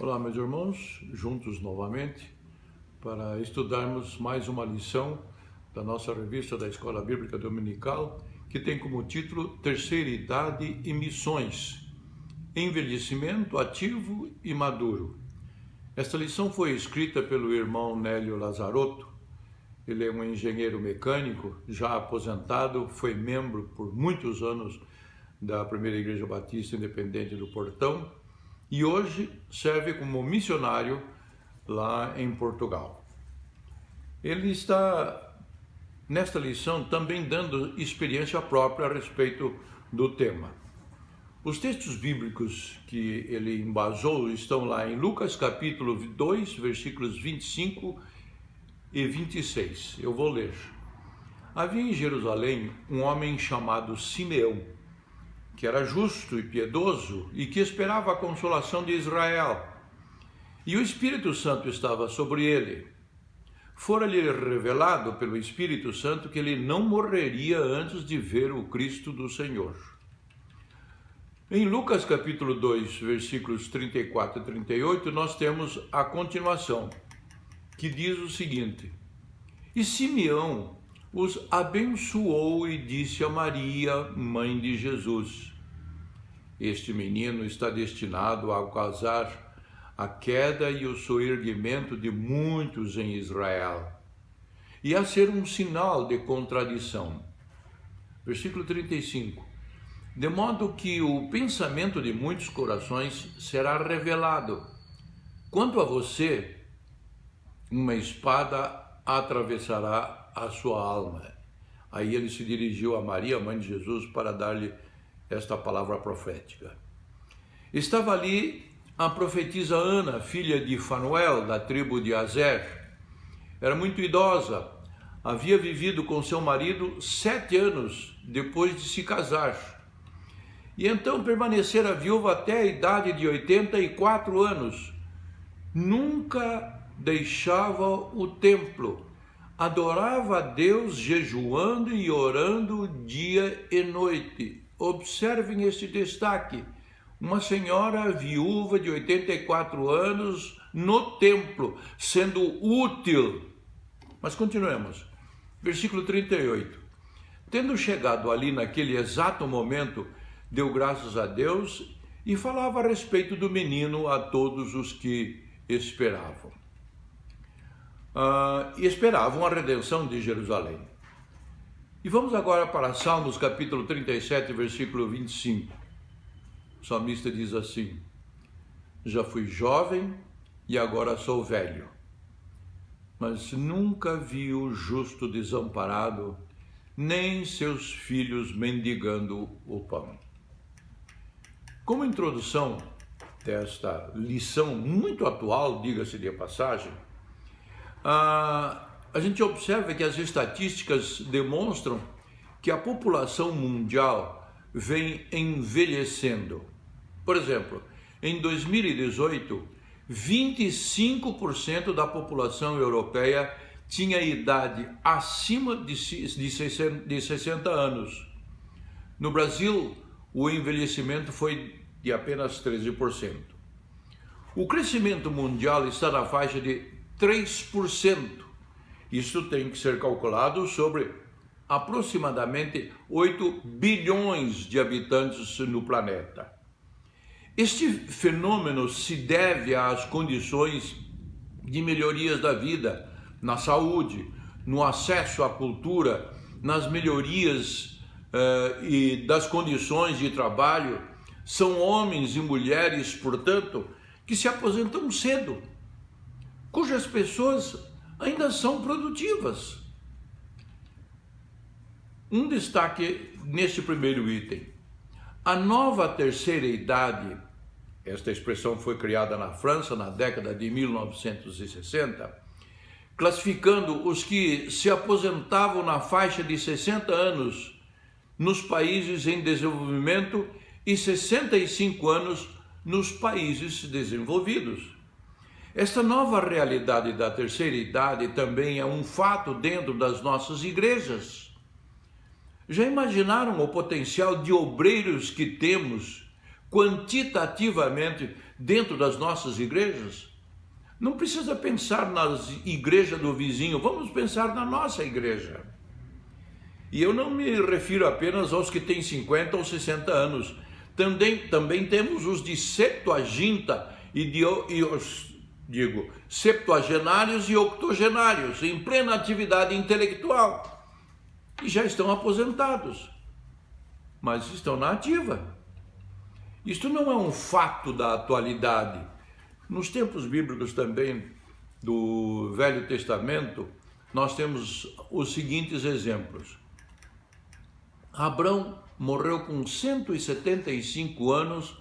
Olá, meus irmãos, juntos novamente para estudarmos mais uma lição da nossa revista da Escola Bíblica Dominical, que tem como título Terceira Idade e Missões, Envelhecimento Ativo e Maduro. Esta lição foi escrita pelo irmão Nélio Lazarotto. Ele é um engenheiro mecânico, já aposentado, foi membro por muitos anos da Primeira Igreja Batista Independente do Portão, e hoje serve como missionário lá em Portugal. Ele está, nesta lição, também dando experiência própria a respeito do tema. Os textos bíblicos que ele embasou estão lá em Lucas capítulo 2, versículos 25 e 26. Eu vou ler. Havia em Jerusalém um homem chamado Simeão, que era justo e piedoso e que esperava a consolação de Israel. E o Espírito Santo estava sobre ele. Fora-lhe revelado pelo Espírito Santo que ele não morreria antes de ver o Cristo do Senhor. Em Lucas capítulo 2, versículos 34 e 38, nós temos a continuação, que diz o seguinte: E Simeão os abençoou e disse a Maria, mãe de Jesus: Este menino está destinado a causar a queda e o soerguimento de muitos em Israel, e a ser um sinal de contradição. Versículo 35. De modo que o pensamento de muitos corações será revelado. Quanto a você, uma espada atravessará a sua alma. Aí ele se dirigiu a Maria, mãe de Jesus, para dar-lhe esta palavra profética. Estava ali a profetisa Ana, filha de Fanuel, da tribo de Aser. Era muito idosa, havia vivido com seu marido 7 anos depois de se casar. E então permanecera viúva até a idade de 84 anos. Nunca deixava o templo. Adorava a Deus jejuando e orando dia e noite. Observem este destaque. Uma senhora viúva de 84 anos no templo, sendo útil. Mas continuemos. Versículo 38. Tendo chegado ali naquele exato momento, deu graças a Deus e falava a respeito do menino a todos os que esperavam. Esperavam a redenção de Jerusalém. E vamos agora para Salmos capítulo 37, versículo 25. O salmista diz assim: Já fui jovem e agora sou velho, mas nunca vi o justo desamparado, nem seus filhos mendigando o pão. Como introdução desta lição muito atual, diga-se de passagem, a gente observa que as estatísticas demonstram que a população mundial vem envelhecendo. Por exemplo, em 2018, 25% da população europeia tinha idade acima de 60 anos. No Brasil, o envelhecimento foi de apenas 13%. O crescimento mundial está na faixa de 3%. Isso tem que ser calculado sobre aproximadamente 8 bilhões de habitantes no planeta. Este fenômeno se deve às condições de melhorias da vida, na saúde, no acesso à cultura, nas melhorias e das condições de trabalho. São homens e mulheres, portanto, que se aposentam cedo, cujas pessoas ainda são produtivas. Um destaque neste primeiro item. A nova terceira idade, esta expressão foi criada na França na década de 1960, classificando os que se aposentavam na faixa de 60 anos nos países em desenvolvimento e 65 anos nos países desenvolvidos. Esta nova realidade da terceira idade também é um fato dentro das nossas igrejas. Já imaginaram o potencial de obreiros que temos quantitativamente dentro das nossas igrejas? Não precisa pensar nas igrejas do vizinho, vamos pensar na nossa igreja. E eu não me refiro apenas aos que têm 50 ou 60 anos. Também temos os de septuaginta septuagenários e octogenários, em plena atividade intelectual. E já estão aposentados, mas estão na ativa. Isto não é um fato da atualidade. Nos tempos bíblicos também, do Velho Testamento, nós temos os seguintes exemplos. Abrão morreu com 175 anos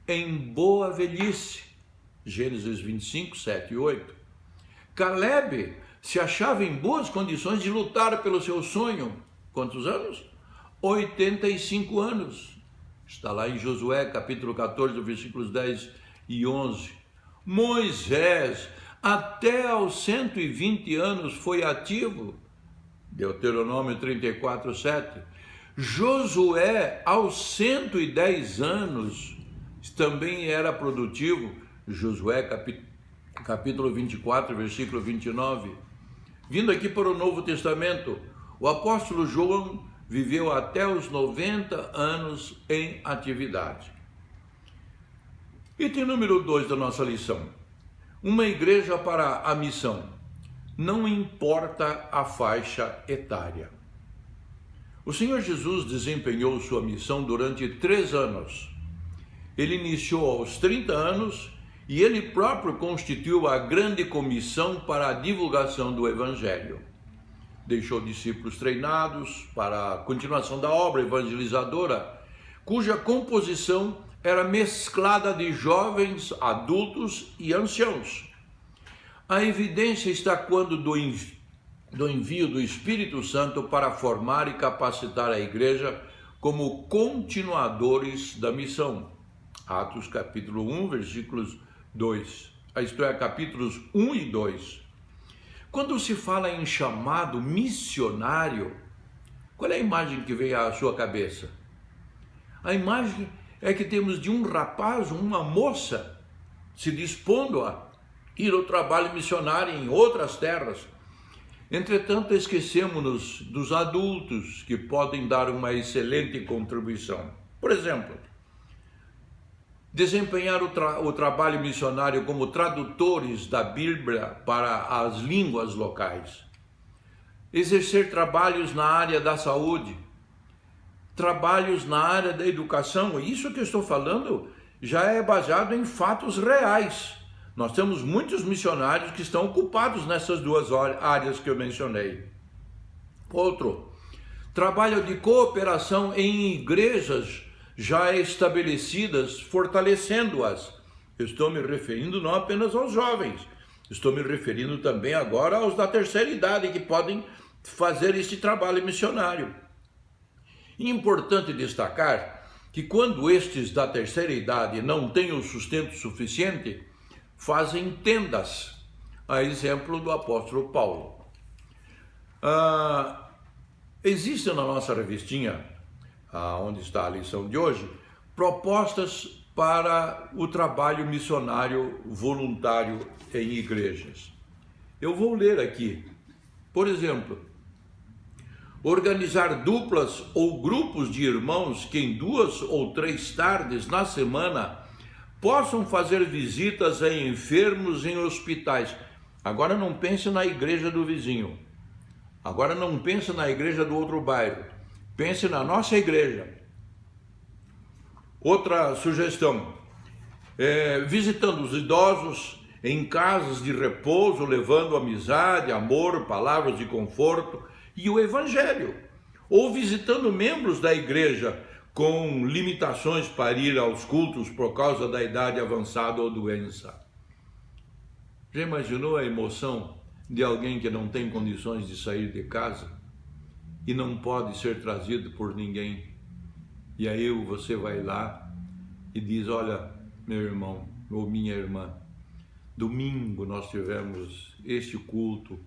em boa velhice, Gênesis 25, 7 e 8. Caleb se achava em boas condições de lutar pelo seu sonho. Quantos anos? 85 anos. Está lá em Josué, capítulo 14, versículos 10 e 11. Moisés, até aos 120 anos, foi ativo. Deuteronômio 34, 7. Josué, aos 110 anos, também era produtivo. Josué, capítulo 24, versículo 29. Vindo aqui para o Novo Testamento, o apóstolo João viveu até os 90 anos em atividade. Item número 2 da nossa lição. Uma igreja para a missão. Não importa a faixa etária. O Senhor Jesus desempenhou sua missão durante 3 anos. Ele iniciou aos 30 anos e ele próprio constituiu a grande comissão para a divulgação do Evangelho. Deixou discípulos treinados para a continuação da obra evangelizadora, cuja composição era mesclada de jovens, adultos e anciãos. A evidência está quando do envio do Espírito Santo para formar e capacitar a igreja como continuadores da missão. Atos capítulo 1, versículos 2, isto é, capítulos 1 e 2. Quando se fala em chamado missionário, qual é a imagem que vem à sua cabeça? A imagem é que temos de um rapaz, uma moça, se dispondo a ir ao trabalho missionário em outras terras. Entretanto, esquecemos-nos dos adultos que podem dar uma excelente contribuição. Por exemplo, desempenhar o trabalho missionário como tradutores da Bíblia para as línguas locais. Exercer trabalhos na área da saúde, trabalhos na área da educação. Isso que eu estou falando já é baseado em fatos reais. Nós temos muitos missionários que estão ocupados nessas duas áreas que eu mencionei. Outro, trabalho de cooperação em igrejas já estabelecidas, fortalecendo-as. Estou me referindo não apenas aos jovens, estou me referindo também agora aos da terceira idade que podem fazer este trabalho missionário. Importante destacar que quando estes da terceira idade não têm o sustento suficiente, fazem tendas, a exemplo do apóstolo Paulo. Existe na nossa revistinha, onde está a lição de hoje, propostas para o trabalho missionário voluntário em igrejas. Eu vou ler aqui. Por exemplo, organizar duplas ou grupos de irmãos que em 2 ou 3 tardes na semana possam fazer visitas a enfermos em hospitais. Agora não pense na igreja do vizinho. Agora não pense na igreja do outro bairro. Pense na nossa igreja. Outra sugestão, visitando os idosos em casas de repouso, levando amizade, amor, palavras de conforto e o evangelho. Ou visitando membros da igreja com limitações para ir aos cultos por causa da idade avançada ou doença. Já imaginou a emoção de alguém que não tem condições de sair de casa e não pode ser trazido por ninguém? E aí você vai lá e diz: olha, meu irmão ou minha irmã, domingo nós tivemos este culto,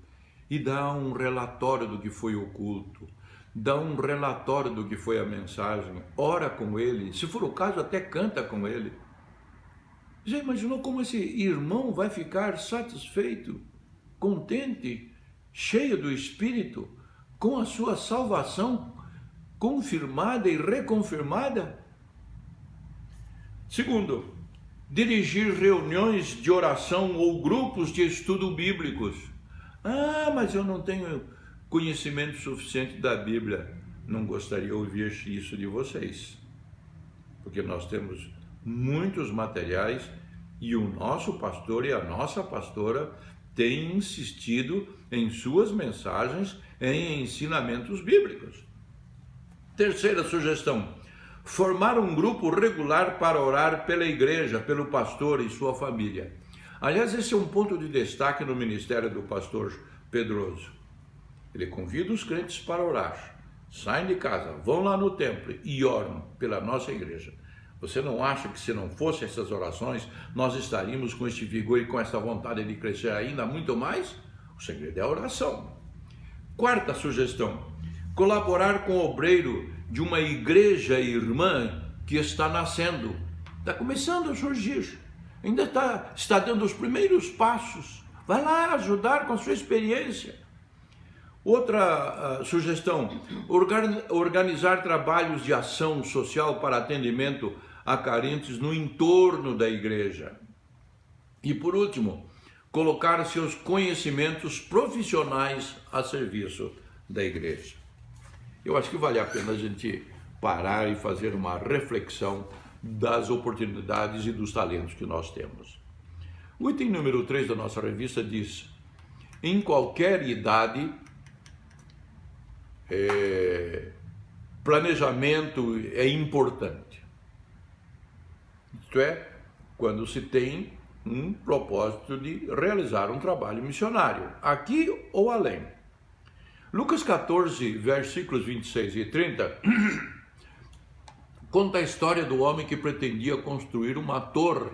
e dá um relatório do que foi o culto, dá um relatório do que foi a mensagem, ora com ele, se for o caso até canta com ele. Já imaginou como esse irmão vai ficar satisfeito, contente, cheio do Espírito, com a sua salvação confirmada e reconfirmada? Segundo, dirigir reuniões de oração ou grupos de estudo bíblicos. Ah, mas eu não tenho conhecimento suficiente da Bíblia. Não gostaria de ouvir isso de vocês, porque nós temos muitos materiais e o nosso pastor e a nossa pastora têm insistido em suas mensagens em ensinamentos bíblicos. Terceira sugestão: formar um grupo regular para orar pela igreja, pelo pastor e sua família. Aliás, esse é um ponto de destaque no ministério do pastor Pedroso. Ele convida os crentes para orar. Saem de casa, vão lá no templo e oram pela nossa igreja. Você não acha que se não fossem essas orações, nós estaríamos com este vigor e com essa vontade de crescer ainda muito mais? O segredo é a oração. Quarta sugestão: colaborar com o obreiro de uma igreja irmã que está nascendo, está começando a surgir, ainda está dando os primeiros passos. Vai lá ajudar com a sua experiência. Outra sugestão: organizar trabalhos de ação social para atendimento a carentes no entorno da igreja. E por último, colocar seus conhecimentos profissionais a serviço da igreja. Eu acho que vale a pena a gente parar e fazer uma reflexão das oportunidades e dos talentos que nós temos. O item número 3 da nossa revista diz: em qualquer idade, planejamento é importante. Isto é, quando se tem um propósito de realizar um trabalho missionário, aqui ou além. Lucas 14, versículos 26 e 30, conta a história do homem que pretendia construir uma torre,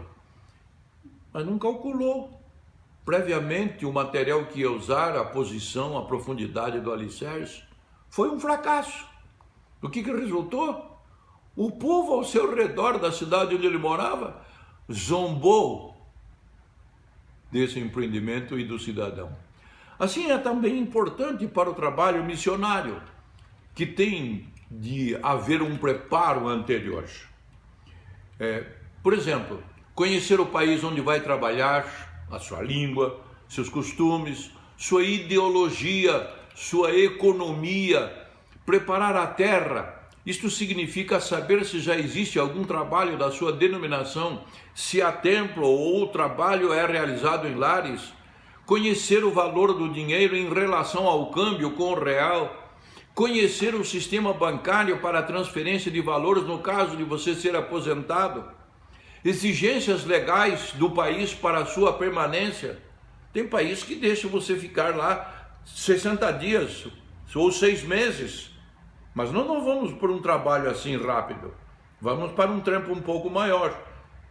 mas não calculou previamente o material que ia usar, a posição, a profundidade do alicerce. Foi um fracasso. O que resultou? O povo ao seu redor da cidade onde ele morava zombou desse empreendimento e do cidadão. Assim é também importante para o trabalho missionário, que tem de haver um preparo anterior. Por exemplo, conhecer o país onde vai trabalhar, a sua língua, seus costumes, sua ideologia, sua economia, preparar a terra. Isto significa saber se já existe algum trabalho da sua denominação, se há templo ou o trabalho é realizado em lares. Conhecer o valor do dinheiro em relação ao câmbio com o real. Conhecer o sistema bancário para a transferência de valores no caso de você ser aposentado. Exigências legais do país para a sua permanência. Tem país que deixa você ficar lá 60 dias ou 6 meses. Mas não vamos por um trabalho assim rápido. Vamos para um tempo um pouco maior.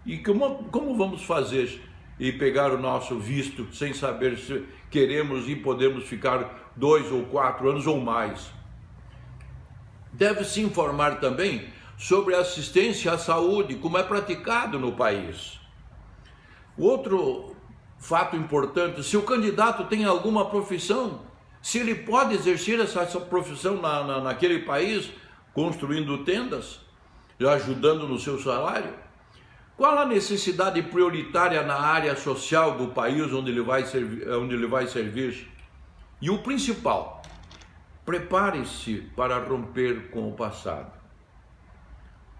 E como vamos fazer e pegar o nosso visto sem saber se queremos e podemos ficar 2 ou 4 anos ou mais? Deve-se informar também sobre assistência à saúde, como é praticado no país. Outro fato importante: se o candidato tem alguma profissão, se ele pode exercer essa profissão naquele país, construindo tendas, ajudando no seu salário. Qual a necessidade prioritária na área social do país onde ele vai servir? E o principal: prepare-se para romper com o passado.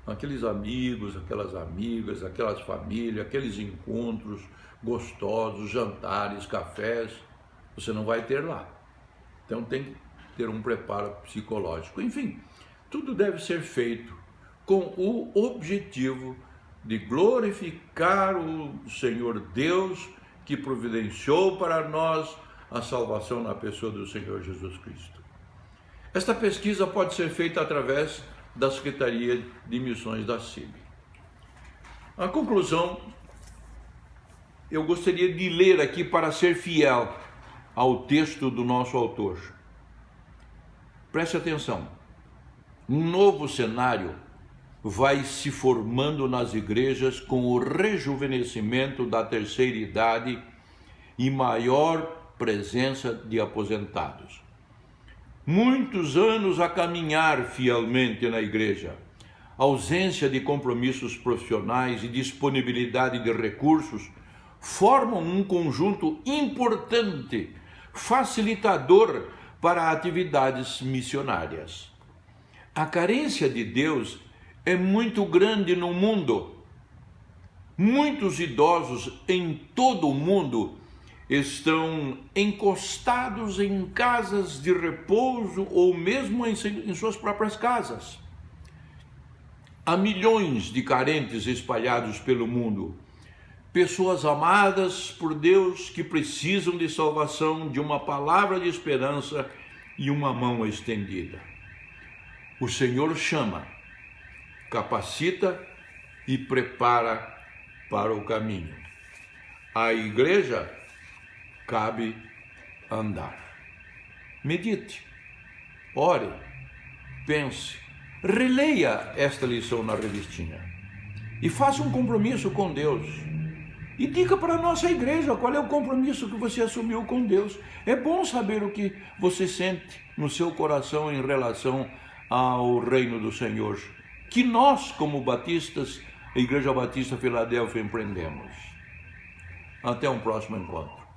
Aqueles amigos, aquelas amigas, aquelas famílias, aqueles encontros gostosos, jantares, cafés, você não vai ter lá. Então tem que ter um preparo psicológico. Enfim, tudo deve ser feito com o objetivo de glorificar o Senhor Deus, que providenciou para nós a salvação na pessoa do Senhor Jesus Cristo. Esta pesquisa pode ser feita através da Secretaria de Missões da CIB. A conclusão, eu gostaria de ler aqui para ser fiel ao texto do nosso autor. Preste atenção. Um novo cenário vai se formando nas igrejas com o rejuvenescimento da terceira idade e maior presença de aposentados. Muitos anos a caminhar fielmente na igreja, ausência de compromissos profissionais e disponibilidade de recursos formam um conjunto importante, facilitador para atividades missionárias. A carência de Deus é muito grande no mundo. Muitos idosos em todo o mundo estão encostados em casas de repouso ou mesmo em suas próprias casas. Há milhões de carentes espalhados pelo mundo, pessoas amadas por Deus que precisam de salvação, de uma palavra de esperança e uma mão estendida. O Senhor chama, capacita e prepara para o caminho. A igreja cabe andar. Medite, ore, pense, releia esta lição na revistinha e faça um compromisso com Deus. E diga para a nossa igreja qual é o compromisso que você assumiu com Deus. É bom saber o que você sente no seu coração em relação ao reino do Senhor, que nós, como batistas, a Igreja Batista Filadélfia, empreendemos. Até um próximo encontro.